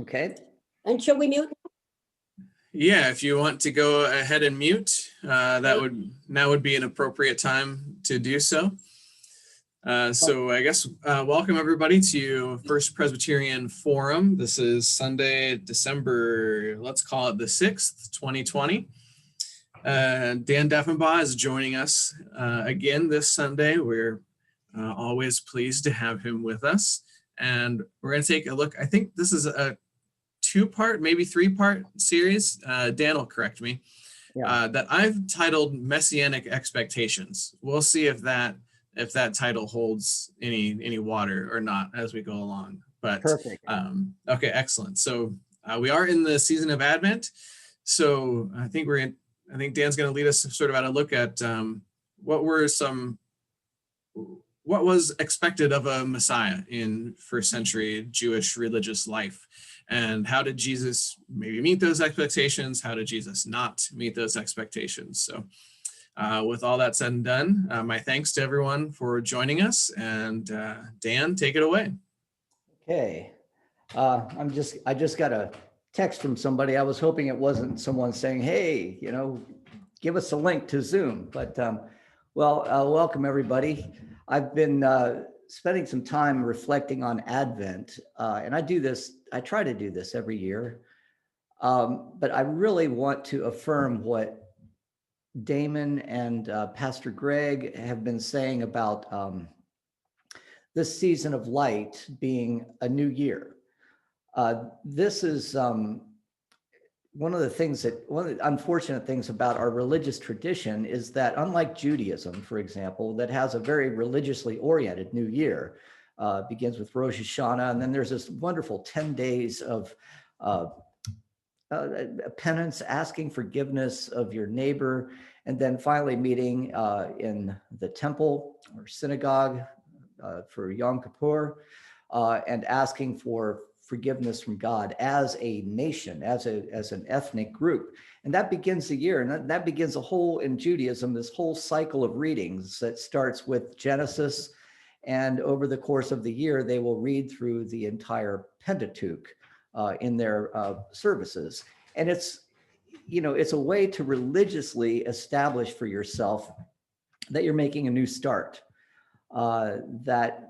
Okay. And shall we mute? Yeah, if you want to go ahead and mute, now would be an appropriate time to do so. So I guess welcome everybody to First Presbyterian Forum. This is Sunday, December, let's call it the 6th, 2020. Dan Deffenbaugh is joining us again this Sunday. We're always pleased to have him with us. And we're going to take a look. I think this is a two-part, maybe three-part series. Dan will correct me. Yeah. That I've titled Messianic Expectations. We'll see if that title holds any water or not as we go along. But Perfect. Okay, excellent. So we are in the season of Advent. So I think Dan's going to lead us sort of at a look at what was expected of a Messiah in first century Jewish religious life. And how did Jesus maybe meet those expectations? How did Jesus not meet those expectations? So with all that said and done, my thanks to everyone for joining us. And Dan, take it away. Okay. I just got a text from somebody. I was hoping it wasn't someone saying, hey, give us a link to Zoom. But welcome everybody. I've been spending some time reflecting on Advent, and I try to do this every year, but I really want to affirm what Damon and Pastor Greg have been saying about this season of light being a new year. This is one of the unfortunate things about our religious tradition is that, unlike Judaism, for example, that has a very religiously oriented new year, begins with Rosh Hashanah, and then there's this wonderful 10 days of penance, asking forgiveness of your neighbor, and then finally meeting in the temple or synagogue for Yom Kippur, and asking for forgiveness from God as a nation, as an ethnic group. And that begins the year, and that begins in Judaism, this whole cycle of readings that starts with Genesis, and over the course of the year, they will read through the entire Pentateuch in their services. And it's a way to religiously establish for yourself that you're making a new start, that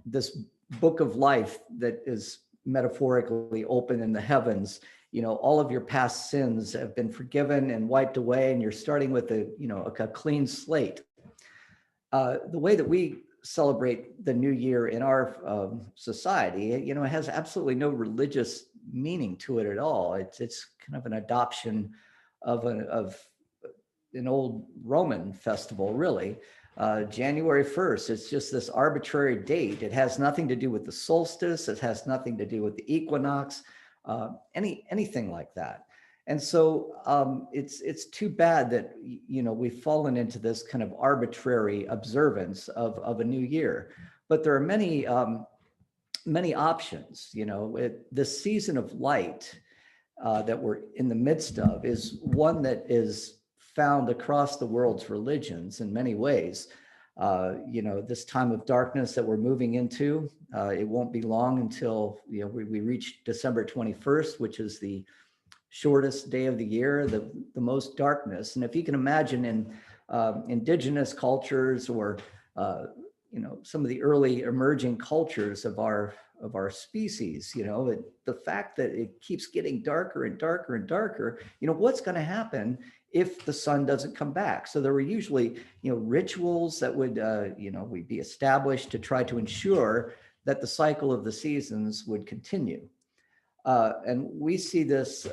this book of life that is metaphorically open in the heavens, all of your past sins have been forgiven and wiped away, and you're starting with a clean slate. The way that we celebrate the new year in our society, it has absolutely no religious meaning to it at all. It's kind of an adoption of an old Roman festival, really. January 1st, it's just this arbitrary date. It has nothing to do with the solstice. It has nothing to do with the equinox, anything like that. And so it's too bad that, we've fallen into this kind of arbitrary observance of a new year. But there are many options. This season of light that we're in the midst of is one that is found across the world's religions in many ways. This time of darkness that we're moving into, it won't be long until we reach December 21st, which is the shortest day of the year, the most darkness. And if you can imagine in indigenous cultures or some of the early emerging cultures of our species, the fact that it keeps getting darker and darker and darker, what's going to happen if the sun doesn't come back? So there were usually, rituals that would, we'd be established to try to ensure that the cycle of the seasons would continue. And we see this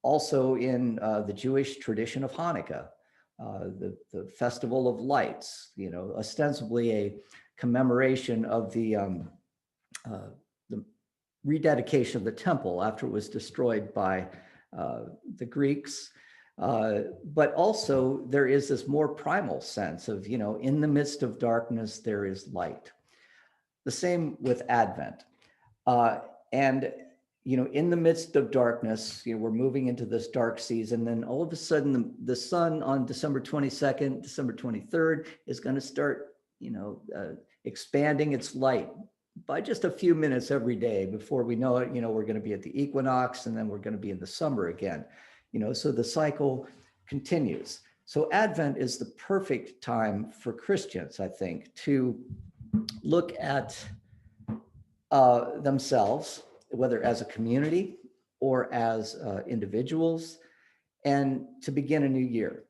also in the Jewish tradition of Hanukkah, the Festival of Lights, ostensibly a commemoration of the rededication of the temple after it was destroyed by the Greeks. But also there is this more primal sense of, in the midst of darkness, there is light. The same with Advent. And in the midst of darkness, we're moving into this dark season, then all of a sudden the sun on December 22nd, December 23rd is going to start, expanding its light by just a few minutes every day. Before we know it, we're going to be at the equinox, and then we're going to be in the summer again. So the cycle continues. So Advent is the perfect time for Christians, I think, to look at themselves, whether as a community or as individuals, and to begin a new year.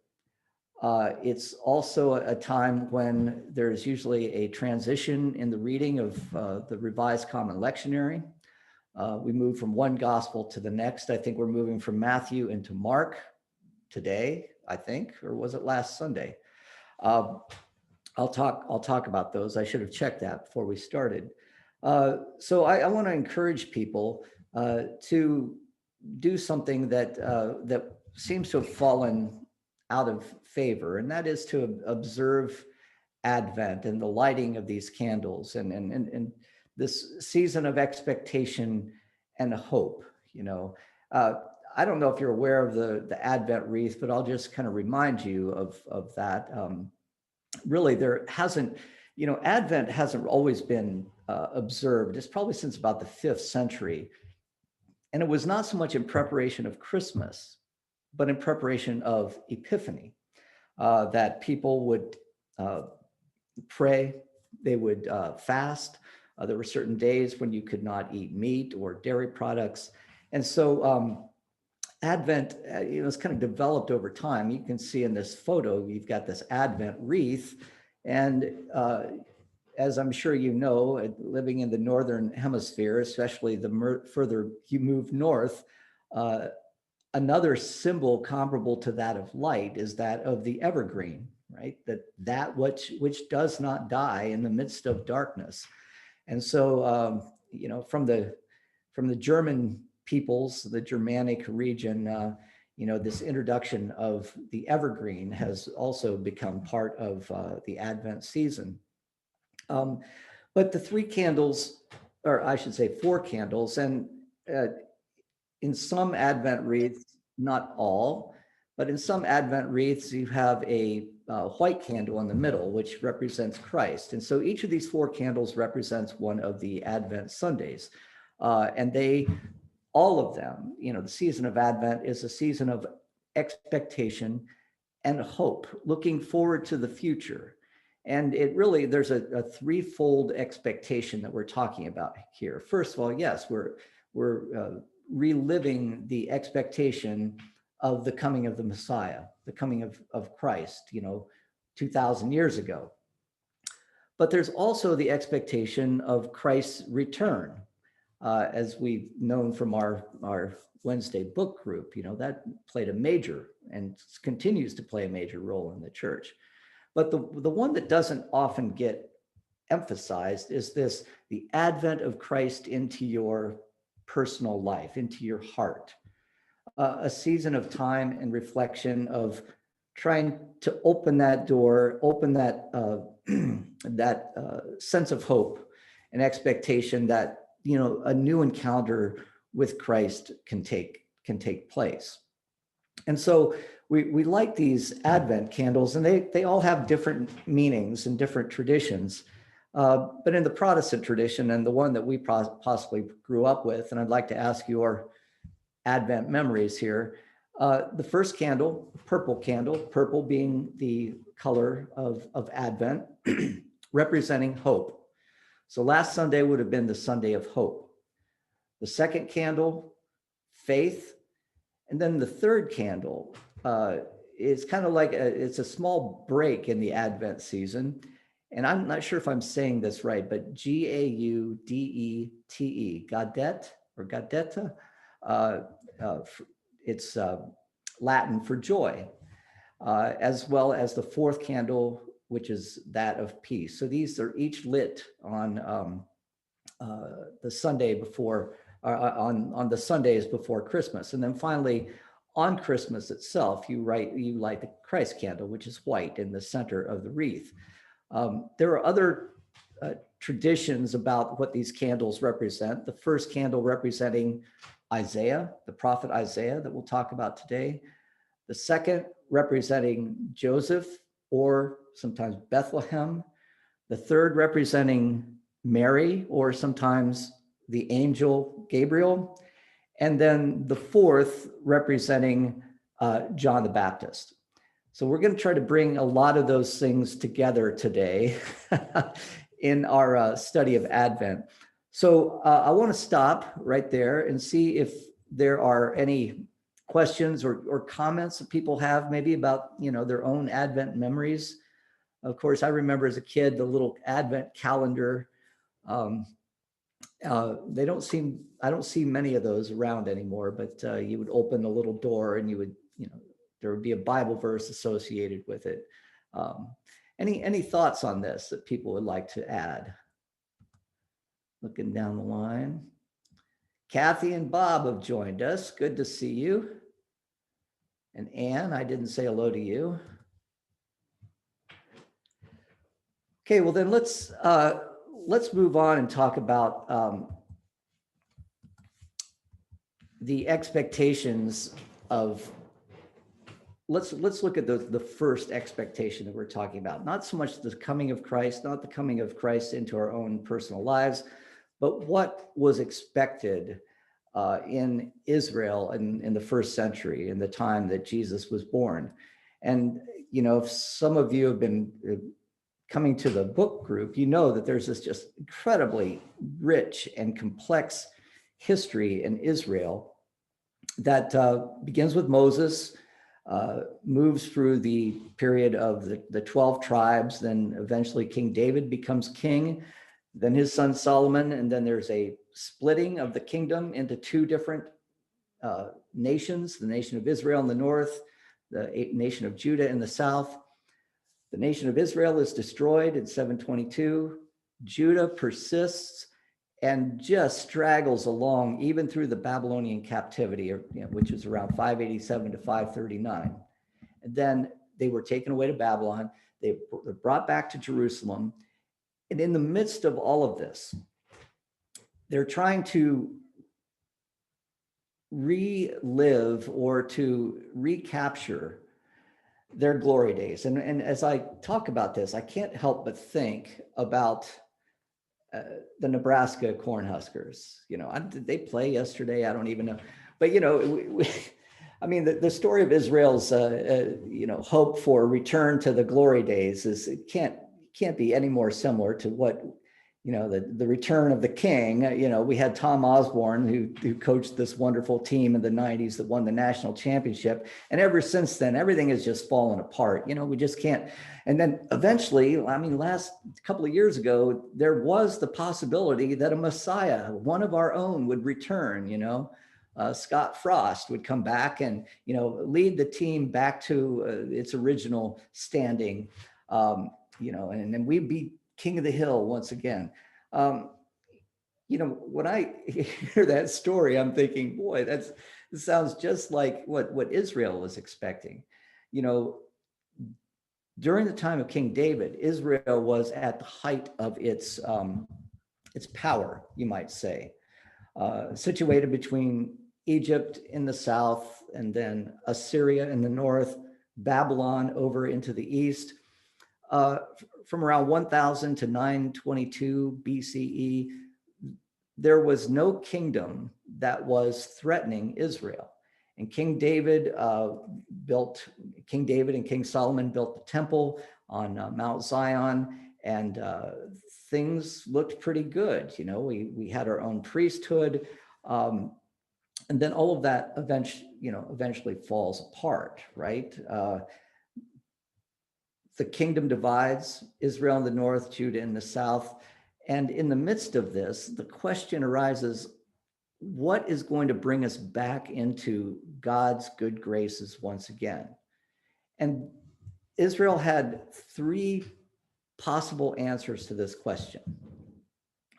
It's also a time when there's usually a transition in the reading of the Revised Common Lectionary. We move from one gospel to the next. I think we're moving from Matthew into Mark today, I think, or was it last Sunday? I'll talk about those. I should have checked that before we started. So I want to encourage people to do something that seems to have fallen out of favor, and that is to observe Advent and the lighting of these candles and this season of expectation and hope. I don't know if you're aware of the Advent wreath, but I'll just kind of remind you of that. Really, there hasn't, Advent hasn't always been observed. It's probably since about the 5th century. And it was not so much in preparation of Christmas, but in preparation of Epiphany, that people would pray, they would fast. There were certain days when you could not eat meat or dairy products. And so Advent, it's kind of developed over time. You can see in this photo, you've got this Advent wreath. And as I'm sure you know, living in the Northern Hemisphere, especially the further you move north, another symbol comparable to that of light is that of the evergreen, right? That which does not die in the midst of darkness. And so, from the German peoples, the Germanic region, this introduction of the evergreen has also become part of the Advent season. But the 3 candles, or I should say 4 candles, and in some Advent wreaths, not all, but in some Advent wreaths, you have a white candle in the middle, which represents Christ. And so each of these 4 candles represents one of the Advent Sundays. And all of them, the season of Advent is a season of expectation and hope, looking forward to the future. And there's a threefold expectation that we're talking about here. First of all, yes, we're reliving the expectation of the coming of the Messiah, the coming of Christ, 2,000 years ago. But there's also the expectation of Christ's return. As we've known from our Wednesday book group, that played a major and continues to play a major role in the church. But the one that doesn't often get emphasized is the advent of Christ into your personal life, into your heart. A season of time and reflection of trying to open that door, open that sense of hope and expectation that a new encounter with Christ can take place. And so we like these Advent candles, and they all have different meanings and different traditions. But in the Protestant tradition, and the one that we possibly grew up with, and I'd like to ask your Advent memories here. The first candle, purple being the color of Advent, representing hope. So last Sunday would have been the Sunday of hope. The second candle, faith. And then the third candle is kind of like it's a small break in the Advent season. And I'm not sure if I'm saying this right, but Gaudete, Gaudete or Gaudete. It's Latin for joy, as well as the fourth candle, which is that of peace. So these are each lit on the Sunday before, on the Sundays before Christmas. And then finally, on Christmas itself, you light the Christ candle, which is white in the center of the wreath. There are other traditions about what these candles represent. The first candle representing Isaiah, the prophet Isaiah that we'll talk about today. The second representing Joseph, or sometimes Bethlehem. The third representing Mary, or sometimes the angel Gabriel, and then the fourth representing John the Baptist. So we're going to try to bring a lot of those things together today in our study of Advent. So I want to stop right there and see if there are any questions or comments that people have maybe about, their own Advent memories. Of course, I remember as a kid, the little Advent calendar. I don't see many of those around anymore, but you would open a little door and you would, there would be a Bible verse associated with it. Any thoughts on this that people would like to add? Looking down the line. Kathy and Bob have joined us. Good to see you. And Anne, I didn't say hello to you. Okay, well then let's move on and talk about the expectations of. Let's look at the first expectation that we're talking about. Not so much the coming of Christ, not the coming of Christ into our own personal lives, but what was expected in Israel in the first century, in the time that Jesus was born. And, if some of you have been coming to the book group, that there's this just incredibly rich and complex history in Israel that begins with Moses, moves through the period of the 12 tribes, then eventually King David becomes king, then his son Solomon, and then there's a splitting of the kingdom into two different nations, the nation of Israel in the north, the nation of Judah in the south. The nation of Israel is destroyed in 722. Judah persists and just straggles along even through the Babylonian captivity, which is around 587 to 539. And then they were taken away to Babylon. They were brought back to Jerusalem. And in the midst of all of this, they're trying to relive or to recapture their glory days. And as I talk about this, I can't help but think about the Nebraska Cornhuskers. Did they play yesterday? I don't even know. But, the story of Israel's, hope for return to the glory days it can't be any more similar to what, the return of the king. We had Tom Osborne who coached this wonderful team in the 90s that won the national championship. And ever since then, everything has just fallen apart. We just can't. And then eventually, last couple of years ago, there was the possibility that a Messiah, one of our own, would return. Scott Frost would come back and, lead the team back to its original standing, and then we'd be king of the hill once again. When I hear that story, I'm thinking, boy, it sounds just like what Israel was expecting. During the time of King David, Israel was at the height of its power, you might say, situated between Egypt in the south and then Assyria in the north, Babylon over into the east. From around 1000 to 922 BCE, there was no kingdom that was threatening Israel. And King David and King Solomon built the temple on Mount Zion, and things looked pretty good. We had our own priesthood, and then all of that eventually falls apart, right? The kingdom divides, Israel in the north, Judah in the south. And in the midst of this, the question arises, what is going to bring us back into God's good graces once again? And Israel had three possible answers to this question.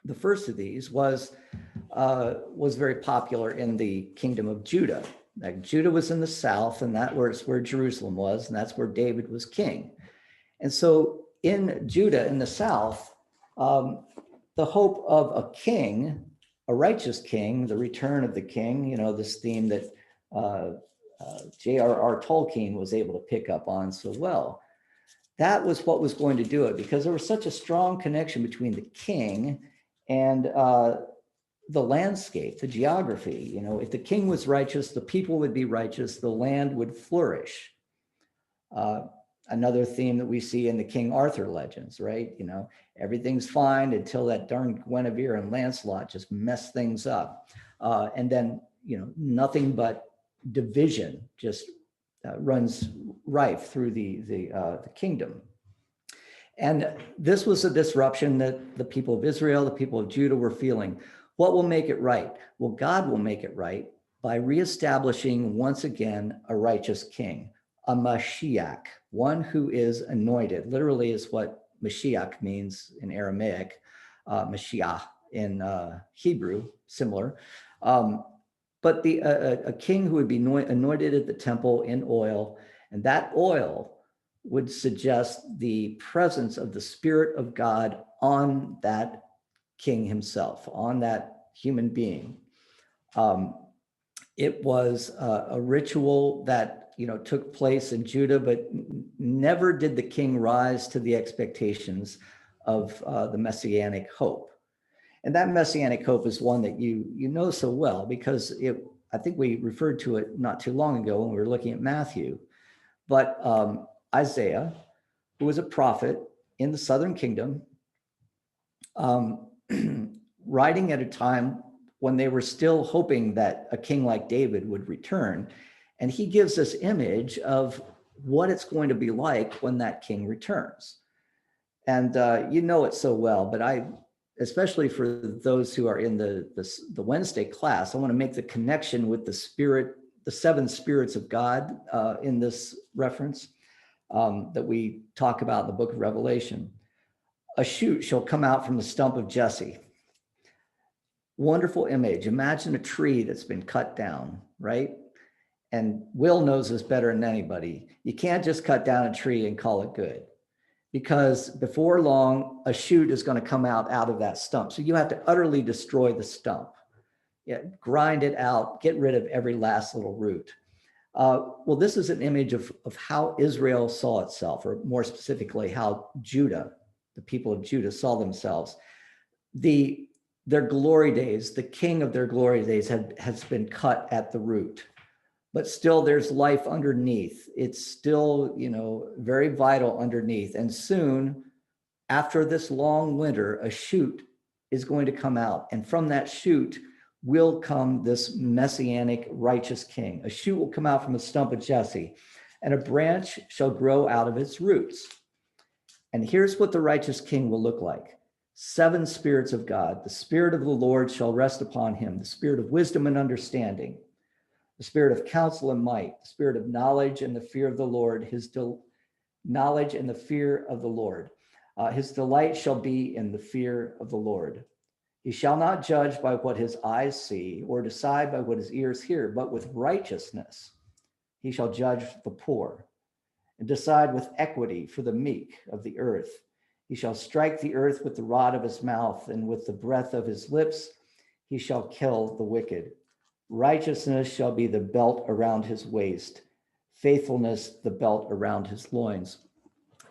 The first of these was very popular in the kingdom of Judah. Like Judah was in the south, and that was where Jerusalem was, and that's where David was king. And so in Judah, in the south, the hope of a king, a righteous king, the return of the king, this theme that J.R.R. Tolkien was able to pick up on so well. That was what was going to do it, because there was such a strong connection between the king and the landscape, the geography. If the king was righteous, the people would be righteous, the land would flourish. Another theme that we see in the King Arthur legends, right? Everything's fine until that darn Guinevere and Lancelot just mess things up. And then, nothing but division just runs rife through the kingdom. And this was a disruption that the people of Israel, the people of Judah were feeling. What will make it right? Well, God will make it right by reestablishing once again a righteous king, a Mashiach, one who is anointed. Literally is what Mashiach means in Aramaic, Mashiach in Hebrew, similar. But a king who would be anointed at the temple in oil, and that oil would suggest the presence of the Spirit of God on that king himself, on that human being. It was a ritual that took place in Judah, but never did the king rise to the expectations of the Messianic hope. And that Messianic hope is one that you know so well, because I think we referred to it not too long ago when we were looking at Matthew. But Isaiah, who was a prophet in the southern kingdom, writing at a time when they were still hoping that a king like David would return. And he gives this image of what it's going to be like when that king returns. And you know it so well, but especially for those who are in the Wednesday class, I want to make the connection with the seven spirits of God in this reference that we talk about in the book of Revelation. A shoot shall come out from the stump of Jesse. Wonderful image. Imagine a tree that's been cut down, right? And Will knows this better than anybody. You can't just cut down a tree and call it good, because before long, a shoot is going to come out of that stump. So you have to utterly destroy the stump. Grind it out, get rid of every last little root. Well, this is an image of how Israel saw itself, or more specifically, how Judah, the people of Judah, saw themselves. Their glory days, the king of their glory days has been cut at the root, but still there's life underneath. It's still, very vital underneath. And soon, after this long winter, a shoot is going to come out. And from that shoot will come this Messianic righteous king. A shoot will come out from the stump of Jesse, and a branch shall grow out of its roots. And here's what the righteous king will look like. 7 spirits of God. The Spirit of the Lord shall rest upon him, the Spirit of wisdom and understanding, the Spirit of counsel and might, the Spirit of knowledge and the fear of the Lord, knowledge and the fear of the Lord. His delight shall be in the fear of the Lord. He shall not judge by what his eyes see, or decide by what his ears hear, but with righteousness he shall judge the poor, and decide with equity for the meek of the earth. He shall strike the earth with the rod of his mouth, and with the breath of his lips he shall kill the wicked. Righteousness shall be the belt around his waist, faithfulness the belt around his loins.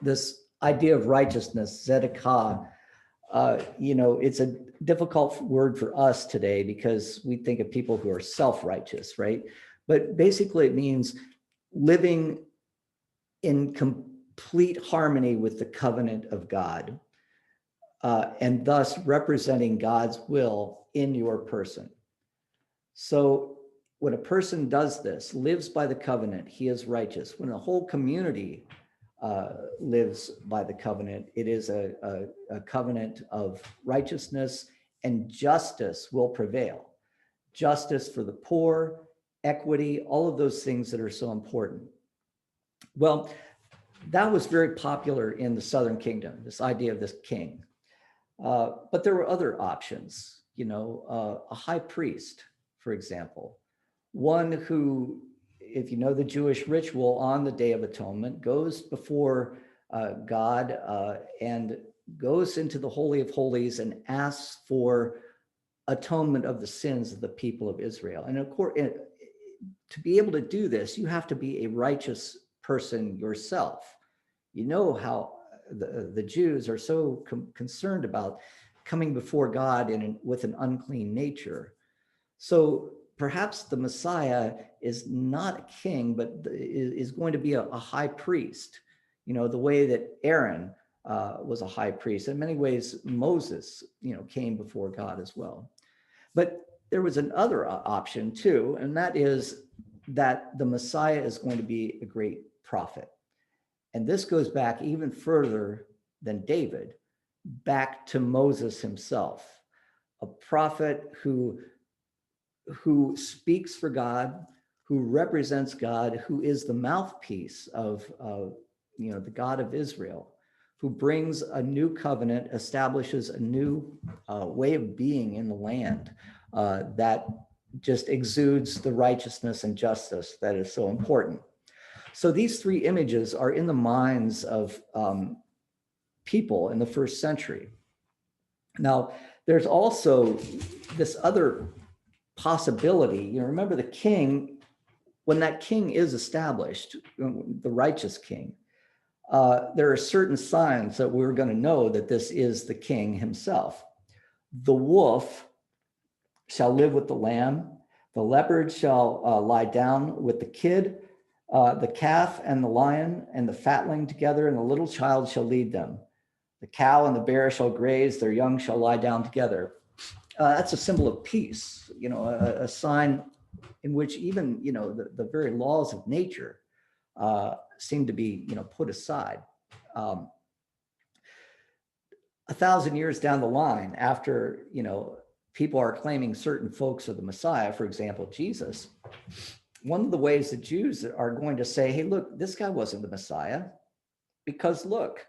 This idea of righteousness, Zedekah, it's a difficult word for us today because we think of people who are self-righteous, right? But basically it means living in complete harmony with the covenant of God, and thus representing God's will in your person. So when a person does this, lives by the covenant, he is righteous. When a whole community lives by the covenant, it is a covenant of righteousness, and justice will prevail. Justice for the poor, equity, all of those things that are so important. Well, that was very popular in the Southern Kingdom, this idea of this king. But there were other options, a high priest, for example, one who, if you know the Jewish ritual on the Day of Atonement, goes before God and goes into the Holy of Holies and asks for atonement of the sins of the people of Israel. And of course, to be able to do this, you have to be a righteous person yourself. You know how the Jews are so concerned about coming before God with an unclean nature. So perhaps the Messiah is not a king, but is going to be a high priest, the way that Aaron was a high priest. In many ways, Moses, came before God as well. But there was another option too, and that is that the Messiah is going to be a great prophet. And this goes back even further than David, back to Moses himself, a prophet who speaks for God, who represents God, who is the mouthpiece of the God of Israel, who brings a new covenant, establishes a new way of being in the land that just exudes the righteousness and justice that is so important. So these three images are in the minds of people in the first century. Now, there's also this other possibility. Remember the king, when that king is established, the righteous king, there are certain signs that we're going to know that this is the king himself. The wolf shall live with the lamb, the leopard shall lie down with the kid, the calf and the lion and the fatling together, and the little child shall lead them. The cow and the bear shall graze, their young shall lie down together. That's a symbol of peace, a sign in which even, the very laws of nature seem to be, put aside. 1,000 years down the line, after, people are claiming certain folks are the Messiah, for example, Jesus, one of the ways the Jews are going to say, hey, look, this guy wasn't the Messiah, because look,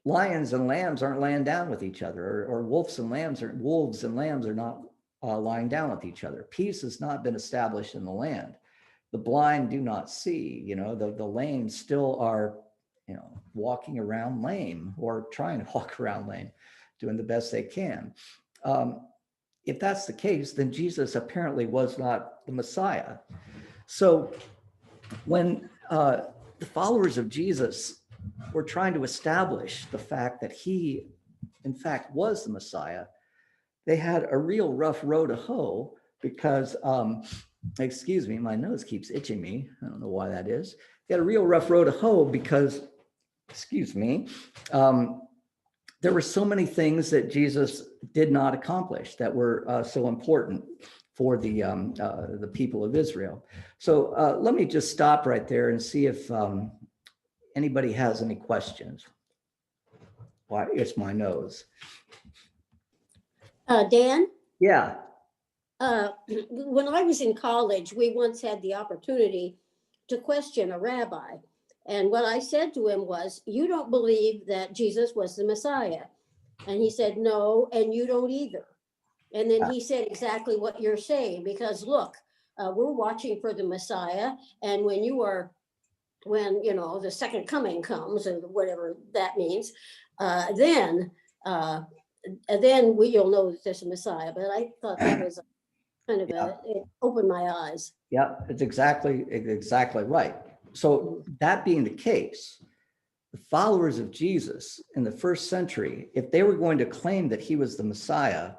lions and lambs aren't laying down with each other, or wolves and lambs are not lying down with each other. Peace has not been established in the land. The blind do not see, the lame still are, walking around lame, or trying to walk around lame, doing the best they can. If that's the case, then Jesus apparently was not the Messiah. So when the followers of Jesus were trying to establish the fact that he, in fact, was the Messiah, they had a real rough row to hoe because, excuse me, my nose keeps itching me. I don't know why that is. They had a real rough row to hoe because, excuse me, there were so many things that Jesus did not accomplish that were so important for the people of Israel. So let me just stop right there and see if anybody has any questions. Why, it's my nose. Dan? Yeah. When I was in college, we once had the opportunity to question a rabbi. And what I said to him was, you don't believe that Jesus was the Messiah. And he said, no, and you don't either. And then he said exactly what you're saying, because look, we're watching for the Messiah. And when the second coming comes, or whatever that means, then you'll know that there's a Messiah. But I thought that was kind of it opened my eyes. Yeah, it's exactly right. So that being the case, the followers of Jesus in the first century, if they were going to claim that he was the Messiah,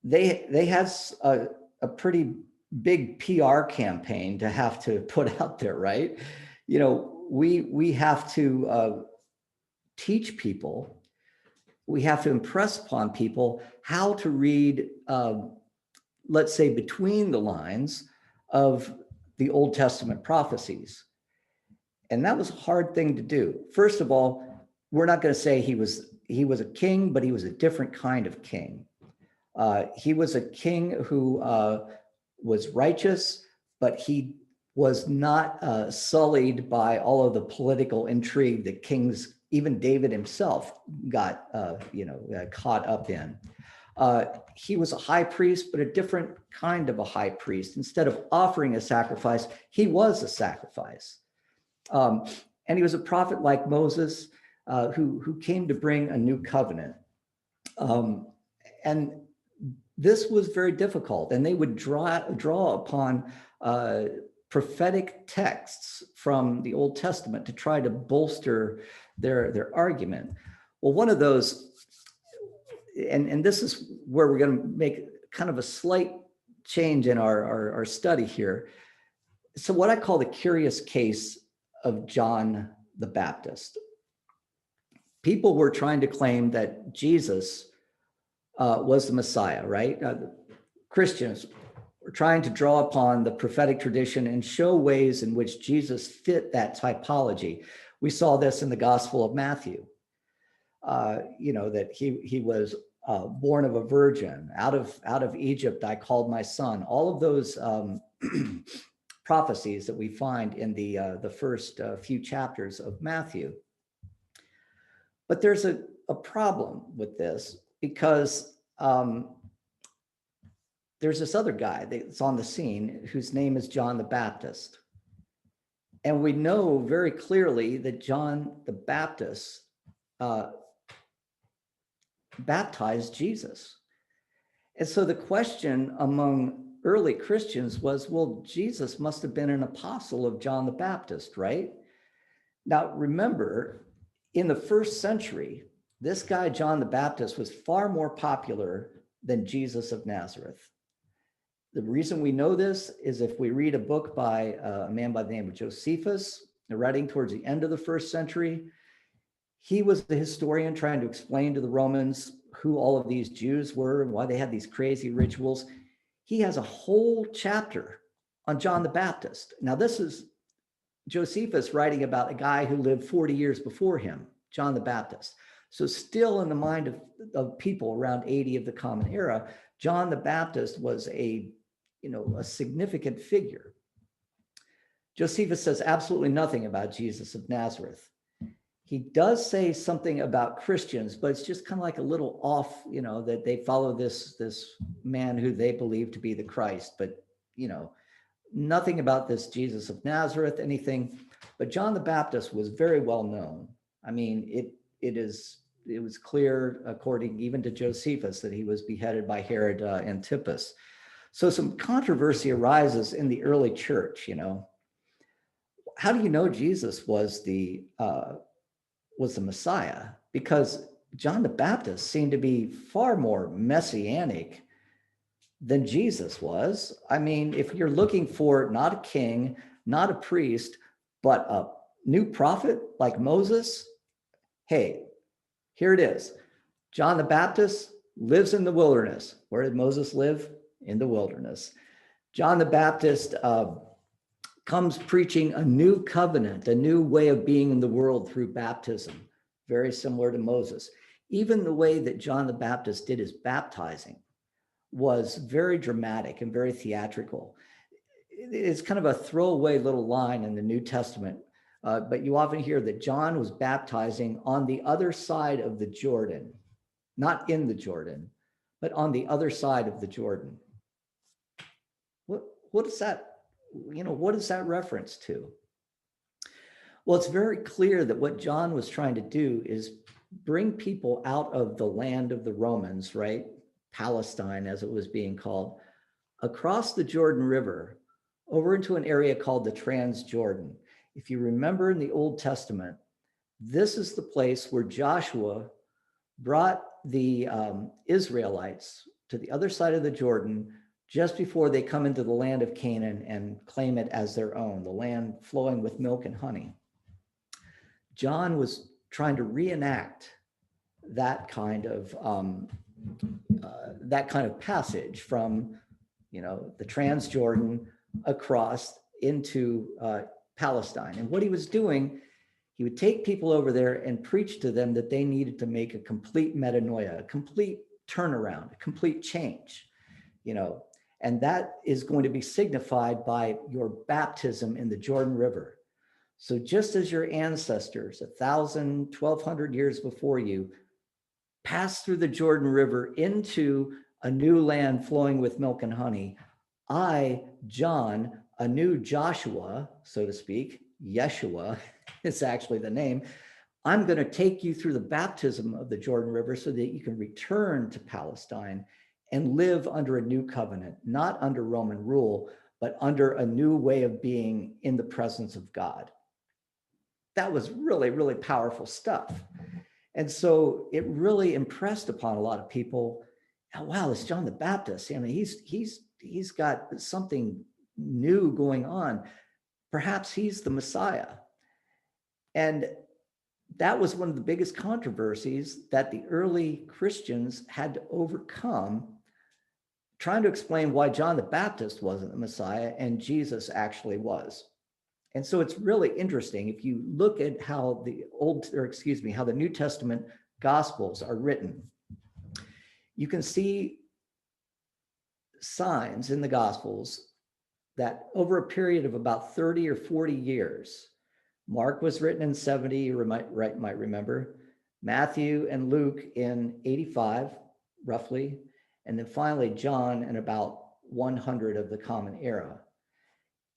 they had a pretty big PR campaign to have to put out there, right? We have to teach people, we have to impress upon people how to read, let's say, between the lines of the Old Testament prophecies. And that was a hard thing to do. First of all, we're not going to say he was a king, but he was a different kind of king. He was a king who was righteous, but he was not sullied by all of the political intrigue that kings, even David himself, got caught up in. He was a high priest, but a different kind of a high priest. Instead of offering a sacrifice, he was a sacrifice. And he was a prophet like Moses, who came to bring a new covenant. And this was very difficult. And they would draw upon prophetic texts from the Old Testament to try to bolster their argument. Well, one of those and this is where we're going to make kind of a slight change in our study here. So what I call the curious case of John the Baptist. People were trying to claim that Jesus was the Messiah, right? Christians were trying to draw upon the prophetic tradition and show ways in which Jesus fit that typology. We saw this in the Gospel of Matthew. That he was born of a virgin. Out of Egypt, I called my son. All of those prophecies that we find in the first few chapters of Matthew. But there's a problem with this because there's this other guy that's on the scene whose name is John the Baptist. And we know very clearly that John the Baptist baptized Jesus. And so the question among early Christians was, well, Jesus must have been an apostle of John the Baptist, right? Now, remember, in the first century, this guy, John the Baptist, was far more popular than Jesus of Nazareth. The reason we know this is if we read a book by a man by the name of Josephus, writing towards the end of the first century. He was the historian trying to explain to the Romans who all of these Jews were and why they had these crazy rituals. He has a whole chapter on John the Baptist. Now, this is Josephus writing about a guy who lived 40 years before him, John the Baptist. So still in the mind of people around 80 of the Common Era, John the Baptist was a significant figure. Josephus says absolutely nothing about Jesus of Nazareth. He does say something about Christians, but it's just kind of like a little off, that they follow this man who they believe to be the Christ, but, nothing about this Jesus of Nazareth, anything. But John the Baptist was very well known. I mean, it was clear, according even to Josephus, that he was beheaded by Herod Antipas. So some controversy arises in the early church. How do you know Jesus was the Messiah? Because John the Baptist seemed to be far more messianic than Jesus was. I mean, if you're looking for not a king, not a priest, but a new prophet like Moses, hey, here it is. John the Baptist lives in the wilderness. Where did Moses live? In the wilderness. John the Baptist comes preaching a new covenant, a new way of being in the world through baptism, very similar to Moses. Even the way that John the Baptist did his baptizing was very dramatic and very theatrical. It's kind of a throwaway little line in the New Testament, but you often hear that John was baptizing on the other side of the Jordan, not in the Jordan, but on the other side of the Jordan. What is that? What is that reference to? Well, it's very clear that what John was trying to do is bring people out of the land of the Romans, right? Palestine, as it was being called, across the Jordan River, over into an area called the Transjordan. If you remember in the Old Testament, this is the place where Joshua brought the Israelites to the other side of the Jordan just before they come into the land of Canaan and claim it as their own, the land flowing with milk and honey. John was trying to reenact that kind of passage from, the Transjordan across into Palestine. And what he was doing, he would take people over there and preach to them that they needed to make a complete metanoia, a complete turnaround, a complete change, and that is going to be signified by your baptism in the Jordan River. So just as your ancestors, 1,000, 1,200 years before you, passed through the Jordan River into a new land flowing with milk and honey, I, John, a new Joshua, so to speak, Yeshua is actually the name, I'm going to take you through the baptism of the Jordan River so that you can return to Palestine and live under a new covenant, not under Roman rule, but under a new way of being in the presence of God. That was really, really powerful stuff. And so it really impressed upon a lot of people, oh, wow, it's John the Baptist. I mean, he's got something new going on. Perhaps he's the Messiah. And that was one of the biggest controversies that the early Christians had to overcome, trying to explain why John the Baptist wasn't the Messiah and Jesus actually was. And so it's really interesting if you look at how how the New Testament Gospels are written. You can see signs in the Gospels that over a period of about 30 or 40 years, Mark was written in 70, you might remember, Matthew and Luke in 85, roughly, and then finally John in about 100 of the Common Era.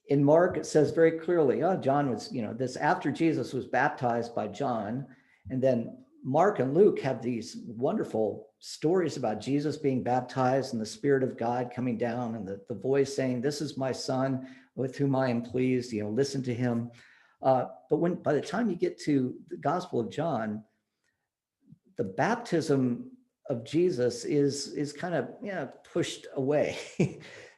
In Mark, it says very clearly, John was, this after Jesus was baptized by John. And then Mark and Luke have these wonderful stories about Jesus being baptized and the Spirit of God coming down and the voice saying, "This is my son with whom I am pleased, listen to him." But by the time you get to the Gospel of John, the baptism of Jesus is kind of pushed away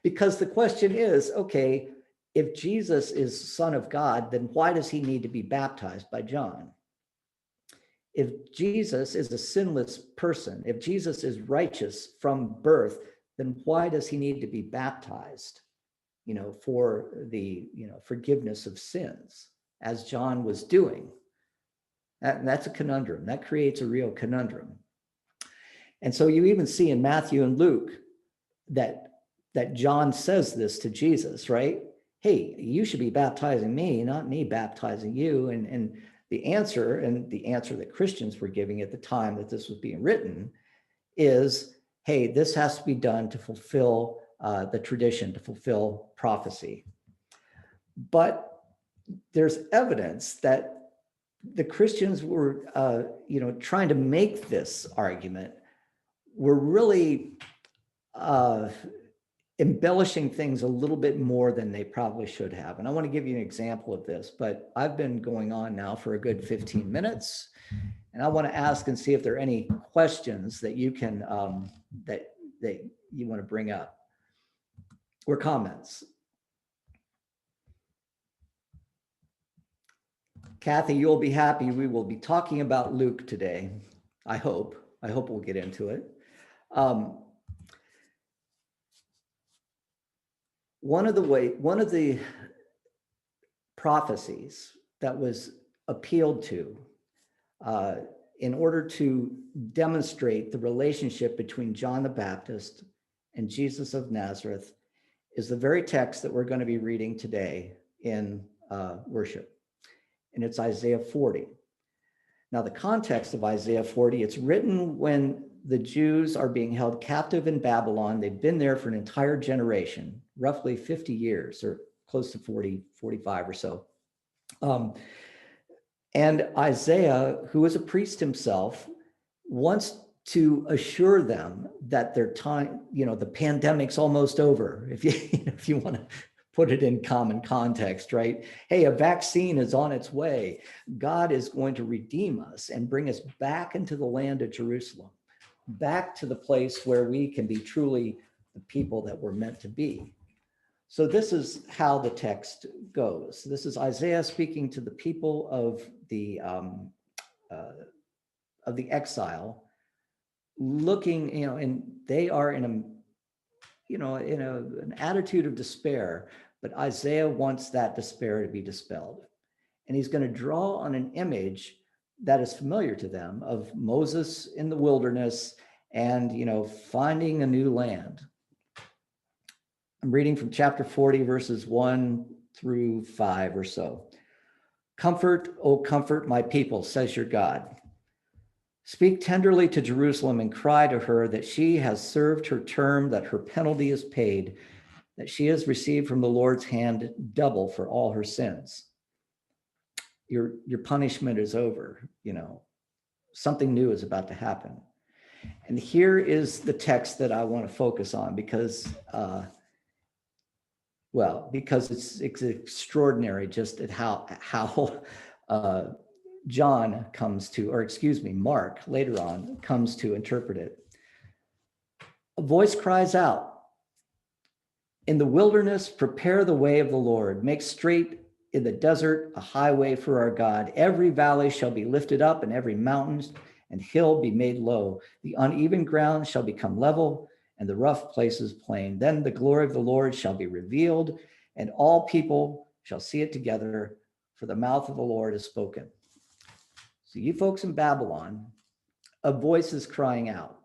because the question is, okay, if Jesus is Son of God, then why does he need to be baptized by John? If Jesus is a sinless person, if Jesus is righteous from birth, then why does he need to be baptized, for the, forgiveness of sins, as John was doing? And that's a conundrum. That creates a real conundrum. And so you even see in Matthew and Luke that John says this to Jesus, right? Hey, you should be baptizing me, not me baptizing you. And the answer that Christians were giving at the time that this was being written is, hey, this has to be done to fulfill the tradition, to fulfill prophecy. But there's evidence that the Christians were, trying to make this argument, were really embellishing things a little bit more than they probably should have. And I want to give you an example of this, but I've been going on now for a good 15 minutes. And I want to ask and see if there are any questions that you can, that you want to bring up or comments. Kathy, you'll be happy. We will be talking about Luke today. I hope we'll get into it. One of the prophecies that was appealed to in order to demonstrate the relationship between John the Baptist and Jesus of Nazareth is the very text that we're going to be reading today in worship. And it's Isaiah 40. Now, the context of Isaiah 40, it's written when the Jews are being held captive in Babylon. They've been there for an entire generation, roughly 50 years or close to 40, 45 or so. And Isaiah, who is a priest himself, wants to assure them that their time, the pandemic's almost over. If you want to put it in common context, right? Hey, a vaccine is on its way. God is going to redeem us and bring us back into the land of Jerusalem, back to the place where we can be truly the people that we're meant to be. So this is how the text goes. This is Isaiah speaking to the people of the exile, looking, and they are in an attitude of despair. But Isaiah wants that despair to be dispelled, and he's going to draw on an image that is familiar to them of Moses in the wilderness and finding a new land. I'm reading from chapter 40, verses 1 through 5 or so. Comfort, O comfort my people, says your God. Speak tenderly to Jerusalem and cry to her that she has served her term, that her penalty is paid, that she has received from the Lord's hand double for all her sins. Your punishment is over. Something new is about to happen. And here is the text that I want to focus on because it's extraordinary just at how Mark later on comes to interpret it. A voice cries out, "In the wilderness, prepare the way of the Lord. Make straight in the desert a highway for our God. Every valley shall be lifted up, and every mountain and hill be made low. The uneven ground shall become level, and the rough places plain. Then the glory of the Lord shall be revealed, and all people shall see it together, for the mouth of the Lord has spoken." So you folks in Babylon, a voice is crying out.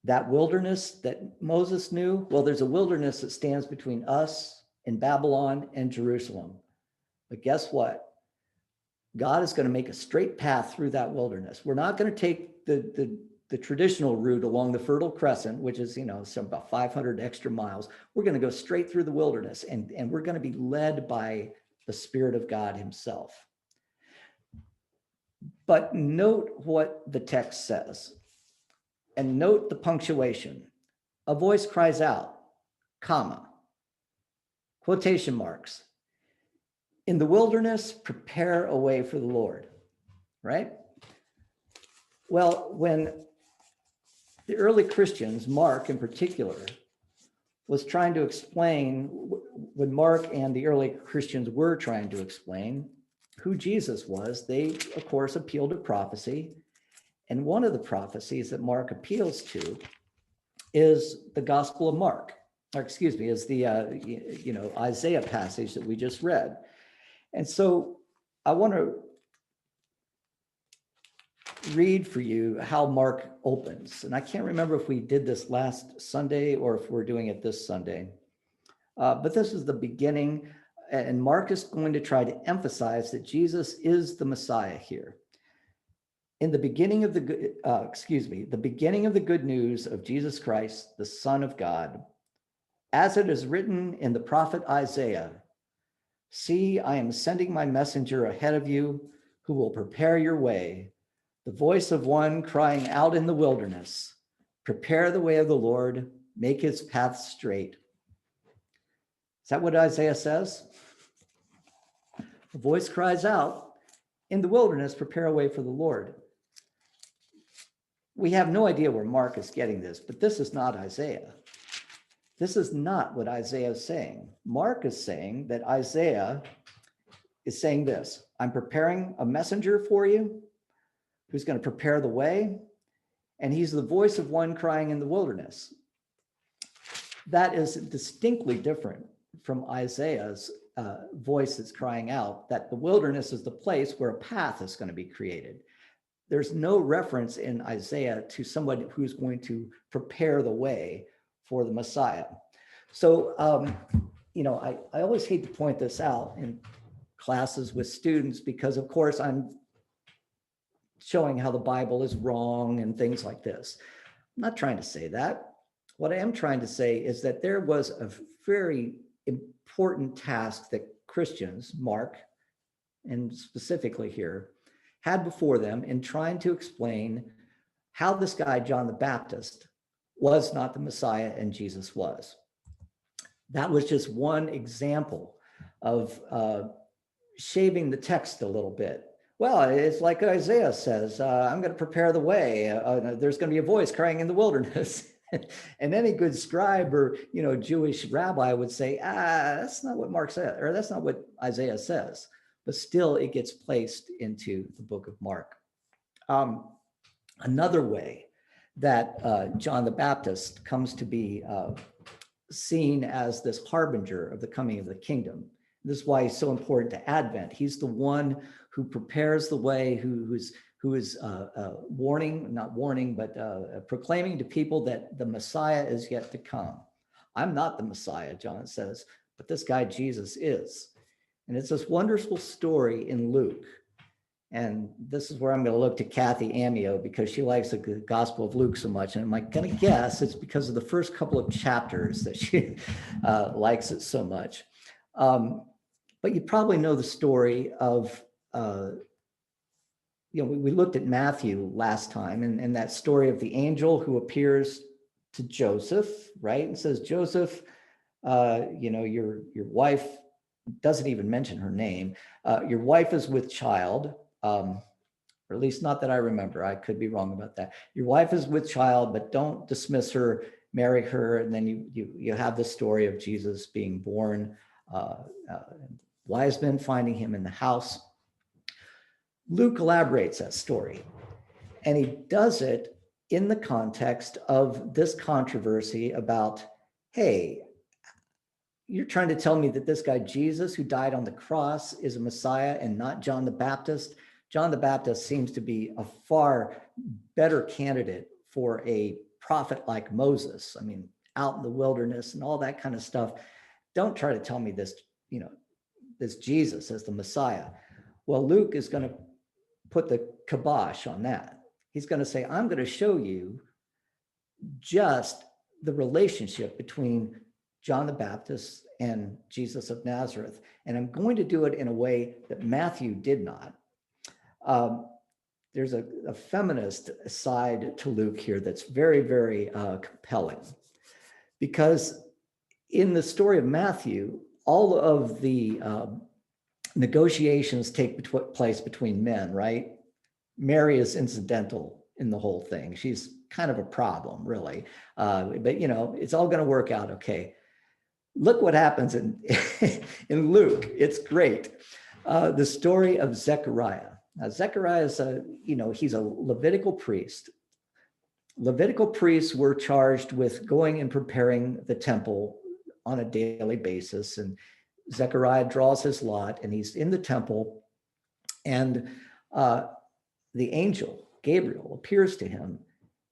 That wilderness that Moses knew, well, there's a wilderness that stands between us and Babylon and Jerusalem. But guess what? God is going to make a straight path through that wilderness. We're not going to take the traditional route along the Fertile Crescent, which is, some about 500 extra miles. We're going to go straight through the wilderness, and we're going to be led by the Spirit of God himself. But note what the text says, and note the punctuation. A voice cries out, comma, quotation marks. "In the wilderness, prepare a way for the Lord," right? Well, when the early Christians, Mark in particular, was trying to explain, when Mark and the early Christians were trying to explain who Jesus was, they, of course, appealed to prophecy. And one of the prophecies that Mark appeals to is the Gospel of Mark, is the Isaiah passage that we just read. And so I want to read for you how Mark opens. And I can't remember if we did this last Sunday or if we're doing it this Sunday. But this is the beginning. And Mark is going to try to emphasize that Jesus is the Messiah here. In the beginning of the beginning of the good news of Jesus Christ, the Son of God, as it is written in the prophet Isaiah, "See, I am sending my messenger ahead of you who will prepare your way. The voice of one crying out in the wilderness, prepare the way of the Lord, make his path straight." Is that what Isaiah says? The voice cries out, "In the wilderness, prepare a way for the Lord." We have no idea where Mark is getting this, but this is not Isaiah. This is not what Isaiah is saying. Mark is saying that Isaiah is saying this: "I'm preparing a messenger for you who's going to prepare the way, and he's the voice of one crying in the wilderness." That is distinctly different from Isaiah's voice that's crying out that the wilderness is the place where a path is going to be created. There's no reference in Isaiah to somebody who's going to prepare the way for the Messiah. So, I always hate to point this out in classes with students because, of course, I'm showing how the Bible is wrong and things like this. I'm not trying to say that. What I am trying to say is that there was a very important task that Christians, Mark, and specifically here, had before them in trying to explain how this guy, John the Baptist, was not the Messiah and Jesus was. That was just one example of shaving the text a little bit. Well, it's like Isaiah says, "I'm going to prepare the way. There's going to be a voice crying in the wilderness." And any good scribe or Jewish rabbi would say, that's not what Mark said, or that's not what Isaiah says. But still, it gets placed into the book of Mark. Another way that John the Baptist comes to be seen as this harbinger of the coming of the kingdom. This is why he's so important to Advent. He's the one who prepares the way, who is proclaiming to people that the Messiah is yet to come. I'm not the Messiah, John says, but this guy Jesus is. And it's this wonderful story in Luke. And this is where I'm going to look to Kathy Amio because she likes the Gospel of Luke so much. And I'm going to guess it's because of the first couple of chapters that she likes it so much. But you probably know the story of, we looked at Matthew last time and that story of the angel who appears to Joseph, right? And says, "Joseph, your wife doesn't even mention her name. Your wife is with child, or at least not that I remember. I could be wrong about that. Your wife is with child, but don't dismiss her, marry her. And then you have the story of Jesus being born, wise men finding him in the house. Luke elaborates that story, and he does it in the context of this controversy about, hey, you're trying to tell me that this guy Jesus who died on the cross is a Messiah and not John the Baptist. John the Baptist seems to be a far better candidate for a prophet like Moses. I mean, out in the wilderness and all that kind of stuff. Don't try to tell me this, this Jesus as the Messiah. Well, Luke is going to put the kibosh on that. He's going to say, I'm going to show you just the relationship between John the Baptist and Jesus of Nazareth. And I'm going to do it in a way that Matthew did not. There's a feminist side to Luke here that's very, very compelling. Because in the story of Matthew, all of the negotiations take place between men, right? Mary is incidental in the whole thing. She's kind of a problem, really. But, it's all going to work out okay. Look what happens in in Luke. It's great. The story of Zechariah. Now, Zechariah is he's a Levitical priest. Levitical priests were charged with going and preparing the temple on a daily basis. And Zechariah draws his lot, and he's in the temple, and the angel Gabriel appears to him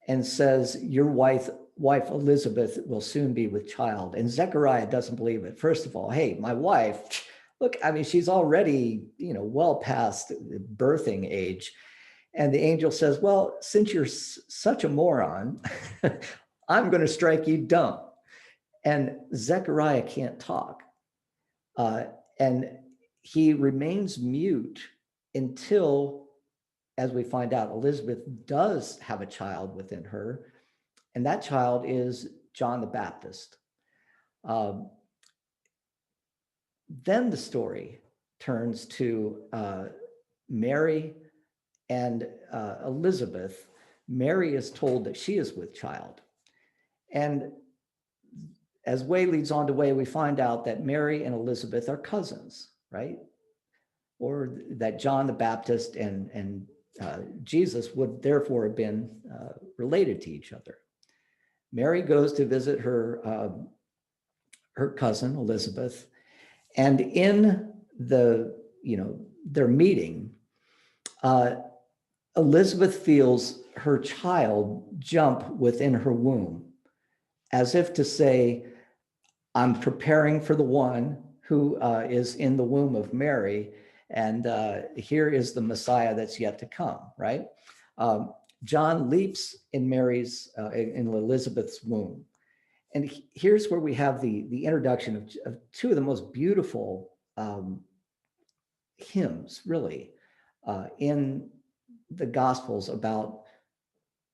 and says, your wife Elizabeth will soon be with child. And Zechariah doesn't believe it. First of all, hey, my wife, look, I mean, she's already, well past birthing age. And the angel says, well, since you're such a moron, I'm going to strike you dumb. And Zechariah can't talk. And he remains mute until, as we find out, Elizabeth does have a child within her. And that child is John the Baptist. Then the story turns to Mary and Elizabeth. Mary is told that she is with child. And as way leads on to way, we find out that Mary and Elizabeth are cousins, right? Or that John the Baptist and Jesus would therefore have been related to each other. Mary goes to visit her cousin Elizabeth, and in their meeting, Elizabeth feels her child jump within her womb, as if to say, I'm preparing for the one who is in the womb of Mary, and here is the Messiah that's yet to come, right? John leaps in in Elizabeth's womb. And here's where we have the introduction of two of the most beautiful hymns, really, in the Gospels about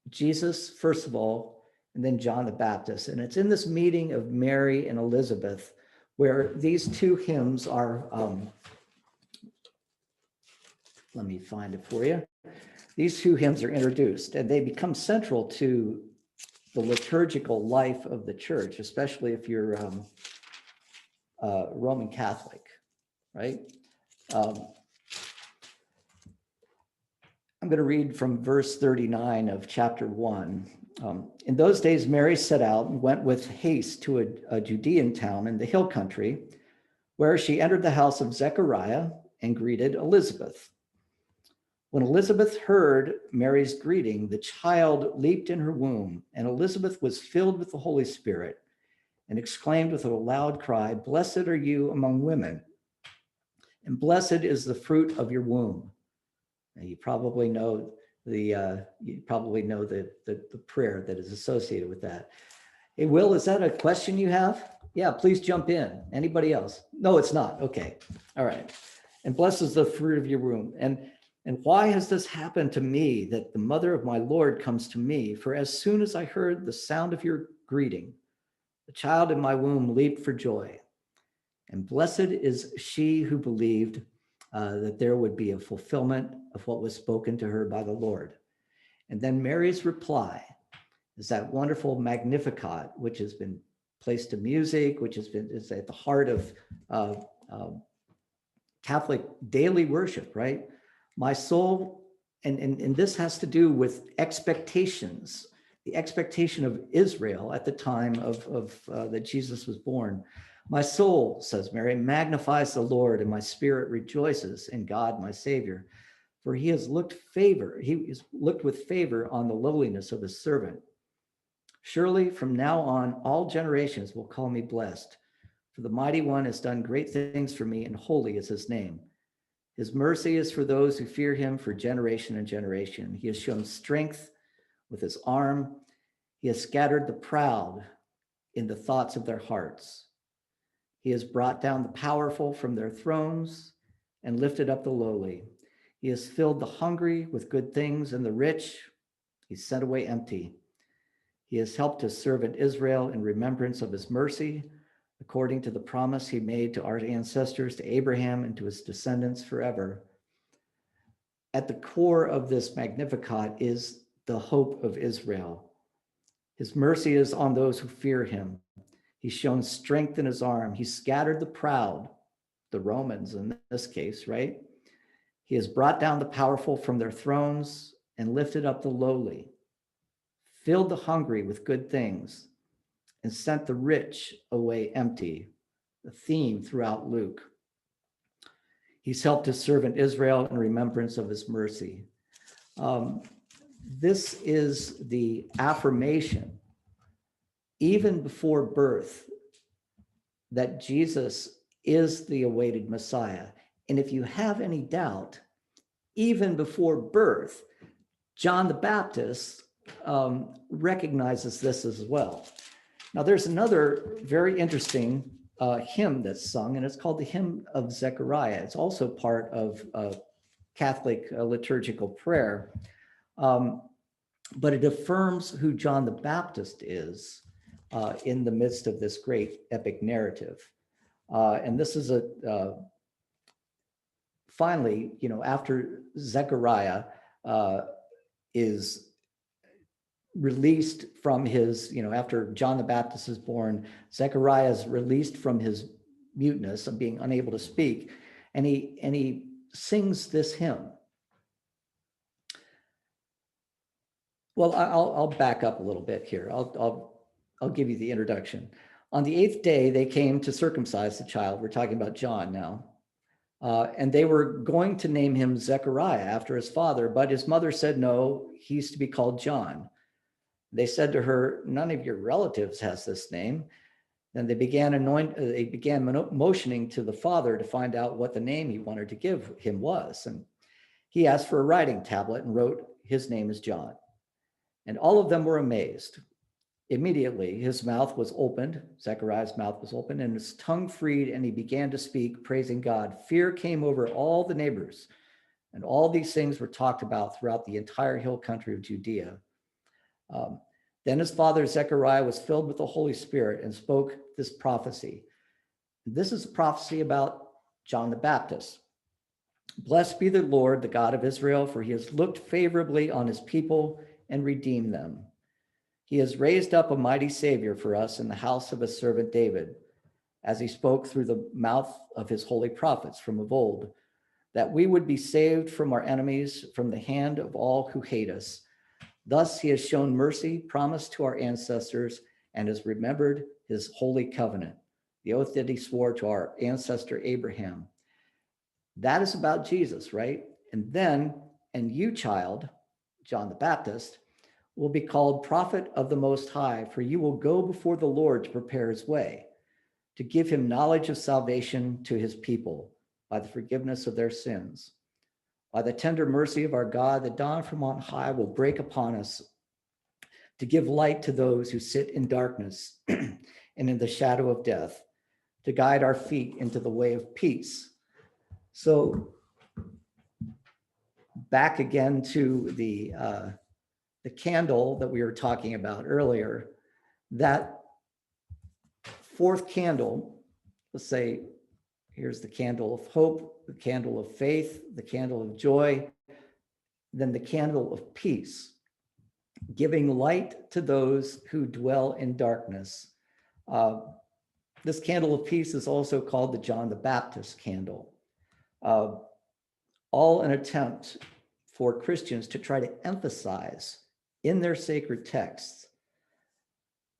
Jesus, first of all, and then John the Baptist. And it's in this meeting of Mary and Elizabeth where these two hymns are, let me find it for you. These two hymns are introduced, and they become central to the liturgical life of the church, especially if you're Roman Catholic, right? I'm going to read from verse 39 of chapter 1. In those days, Mary set out and went with haste to a Judean town in the hill country, where she entered the house of Zechariah and greeted Elizabeth. When Elizabeth heard Mary's greeting, the child leaped in her womb, and Elizabeth was filled with the Holy Spirit and exclaimed with a loud cry, "Blessed are you among women, and blessed is the fruit of your womb." Now, you probably know the prayer that is associated with that. Hey, Will, is that a question you have? Yeah, please jump in. Anybody else? No, it's not. Okay. All right. And blessed is the fruit of your womb. And why has this happened to me, that the mother of my Lord comes to me? For as soon as I heard the sound of your greeting, the child in my womb leaped for joy. And blessed is she who believed that there would be a fulfillment of what was spoken to her by the Lord. And then Mary's reply is that wonderful Magnificat, which has been placed to music, which is at the heart of Catholic daily worship, right? My soul, and this has to do with expectations, the expectation of Israel at the time of that Jesus was born. My soul, says Mary, magnifies the Lord, and my spirit rejoices in God, my Savior, for he has looked with favor on the lowliness of his servant. Surely from now on, all generations will call me blessed, for the Mighty One has done great things for me, and holy is his name. His mercy is for those who fear him for generation and generation. He has shown strength with his arm. He has scattered the proud in the thoughts of their hearts. He has brought down the powerful from their thrones and lifted up the lowly. He has filled the hungry with good things, and the rich he sent away empty. He has helped his servant Israel in remembrance of his mercy, according to the promise he made to our ancestors, to Abraham and to his descendants forever. At the core of this Magnificat is the hope of Israel. His mercy is on those who fear him. He's shown strength in his arm. He scattered the proud, the Romans in this case, right? He has brought down the powerful from their thrones and lifted up the lowly, filled the hungry with good things, and sent the rich away empty, the theme throughout Luke. He's helped his servant Israel in remembrance of his mercy. This is the affirmation, even before birth, that Jesus is the awaited Messiah. And if you have any doubt, even before birth, John the Baptist recognizes this as well. Now, there's another very interesting hymn that's sung, and it's called the Hymn of Zechariah. It's also part of Catholic liturgical prayer, but it affirms who John the Baptist is in the midst of this great epic narrative. And this is finally, after Zechariah is released from his, after John the Baptist is born, Zechariah is released from his muteness of being unable to speak, and he sings this hymn. Well, I'll back up a little bit here. I'll give you the introduction. On the 8th day, they came to circumcise the child. We're talking about John now. And they were going to name him Zechariah after his father, but his mother said, no, he's to be called John. They said to her, none of your relatives has this name. Then they began motioning to the father to find out what the name he wanted to give him was. And he asked for a writing tablet and wrote, his name is John. And all of them were amazed. Immediately, his mouth was opened, Zechariah's mouth was opened, and his tongue freed, and he began to speak, praising God. Fear came over all the neighbors, and all these things were talked about throughout the entire hill country of Judea. Then his father Zechariah was filled with the Holy Spirit and spoke this prophecy. This is a prophecy about John the Baptist. Blessed be the Lord, the God of Israel, for he has looked favorably on his people and redeemed them. He has raised up a mighty Savior for us in the house of his servant David, as he spoke through the mouth of his holy prophets from of old, that we would be saved from our enemies, from the hand of all who hate us. Thus he has shown mercy, promised to our ancestors, and has remembered his holy covenant, the oath that he swore to our ancestor Abraham. That is about Jesus, right? And you, child, John the Baptist, will be called prophet of the Most High, for you will go before the Lord to prepare his way, to give him knowledge of salvation to his people by the forgiveness of their sins. By the tender mercy of our God, the dawn from on high will break upon us to give light to those who sit in darkness and in the shadow of death, to guide our feet into the way of peace. So back again to the candle that we were talking about earlier, that fourth candle, let's say Here's the candle of hope, the candle of faith, the candle of joy, then the candle of peace, giving light to those who dwell in darkness. This candle of peace is also called the John the Baptist candle. All an attempt for Christians to try to emphasize in their sacred texts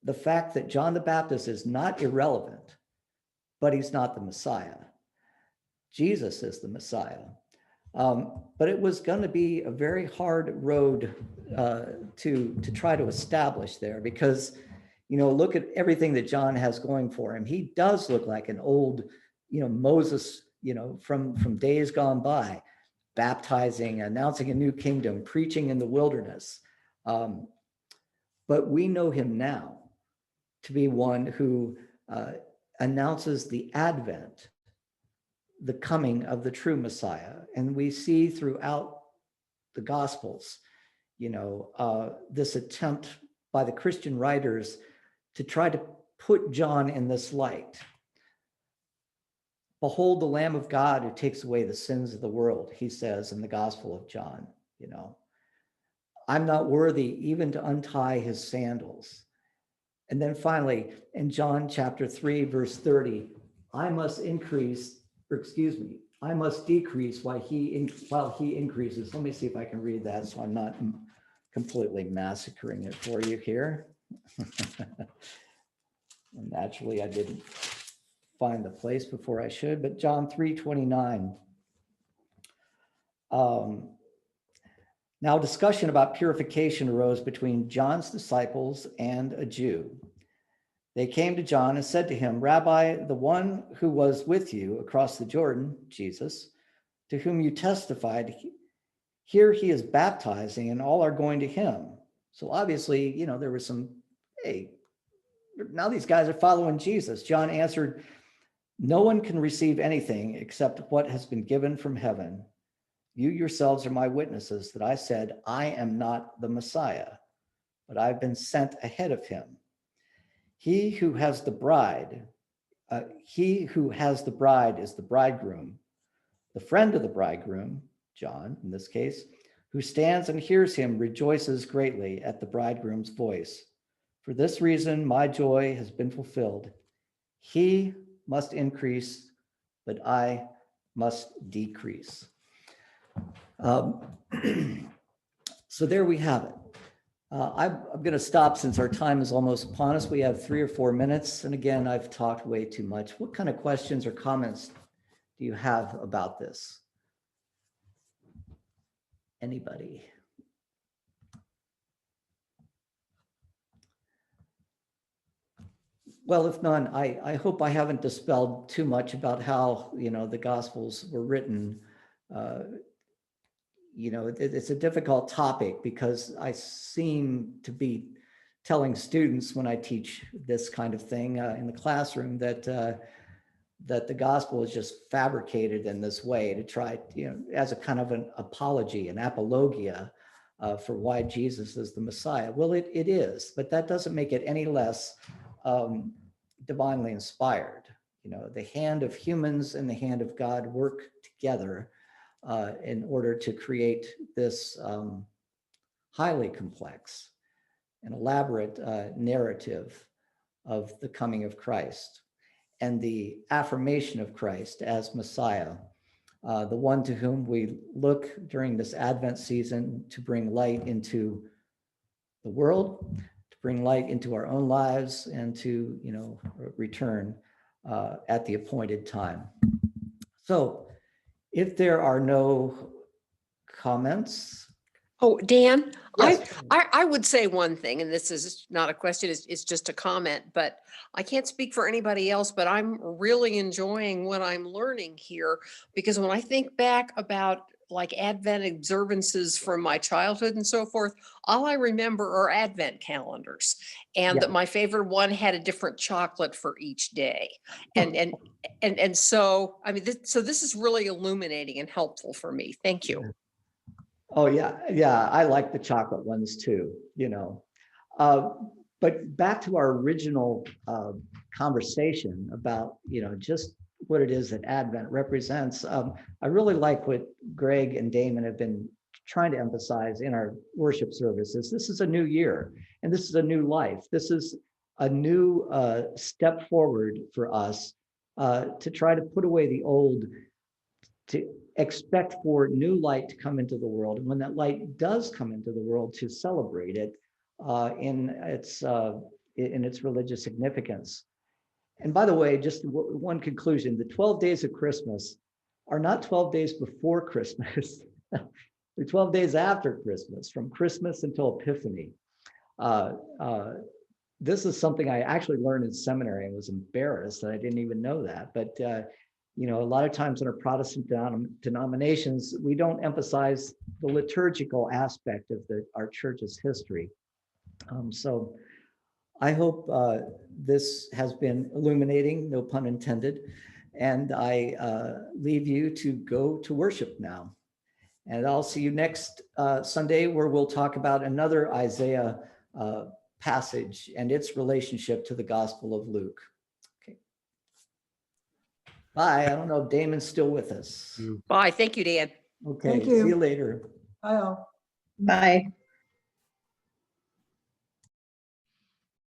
the fact that John the Baptist is not irrelevant, but he's not the Messiah. Jesus is the Messiah. But it was going to be a very hard road to try to establish there, because, look at everything that John has going for him. He does look like an old, Moses, from days gone by, baptizing, announcing a new kingdom, preaching in the wilderness. But we know him now to be one who announces the advent, the coming of the true Messiah. And we see throughout the Gospels, this attempt by the Christian writers to try to put John in this light. Behold the Lamb of God who takes away the sins of the world, he says in the Gospel of John. I'm not worthy even to untie his sandals. And then finally, in John chapter 3, verse 30, I must decrease while he increases. Let me see if I can read that so I'm not completely massacring it for you here. And naturally, I didn't find the place before I should, but John 3:29. Now discussion about purification arose between John's disciples and a Jew. They came to John and said to him, Rabbi, the one who was with you across the Jordan, Jesus, to whom you testified, here he is baptizing and all are going to him. So obviously, there was some, hey, now these guys are following Jesus. John answered, no one can receive anything except what has been given from heaven. You yourselves are my witnesses that I said, I am not the Messiah, but I've been sent ahead of him. He who has the bride is the bridegroom. The friend of the bridegroom, John in this case, who stands and hears him rejoices greatly at the bridegroom's voice. For this reason, my joy has been fulfilled. He must increase, but I must decrease. So there we have it. I'm going to stop since our time is almost upon us. We have 3 or 4 minutes. And again, I've talked way too much. What kind of questions or comments do you have about this? Anybody? Well, if none, I hope I haven't dispelled too much about how, the Gospels were written. It's a difficult topic because I seem to be telling students when I teach this kind of thing in the classroom that the gospel is just fabricated in this way to try, as a kind of an apology, an apologia for why Jesus is the Messiah. Well, it is, but that doesn't make it any less divinely inspired. The hand of humans and the hand of God work together in order to create this highly complex and elaborate narrative of the coming of Christ and the affirmation of Christ as Messiah, the one to whom we look during this Advent season to bring light into the world, to bring light into our own lives, and to return at the appointed time. So, if there are no comments. Oh, Dan, Yes. I would say one thing, and this is not a question, it's just a comment, but I can't speak for anybody else, but I'm really enjoying what I'm learning here, because when I think back about like Advent observances from my childhood and so forth, all I remember are Advent calendars, and that my favorite one had a different chocolate for each day. And so, I mean, so this is really illuminating and helpful for me. Thank you. Oh yeah. I like the chocolate ones too, But back to our original conversation about, just what it is that Advent represents. I really like what Greg and Damon have been trying to emphasize in our worship services. This is a new year, and this is a new life. This is a new step forward for us to try to put away the old, to expect for new light to come into the world. And when that light does come into the world, to celebrate it in its religious significance. And by the way, just one conclusion, the 12 days of Christmas are not 12 days before Christmas. They're 12 days after Christmas, from Christmas until Epiphany. This is something I actually learned in seminary and was embarrassed that I didn't even know that. But you know, a lot of times in our Protestant denominations, we don't emphasize the liturgical aspect of our church's history. So I hope this has been illuminating, no pun intended, and I leave you to go to worship now. And I'll see you next Sunday, where we'll talk about another Isaiah passage and its relationship to the Gospel of Luke. Okay. Bye. I don't know if Damon's still with us. Bye. Thank you, Dan. Okay. Thank you. See you later. Bye all. Bye.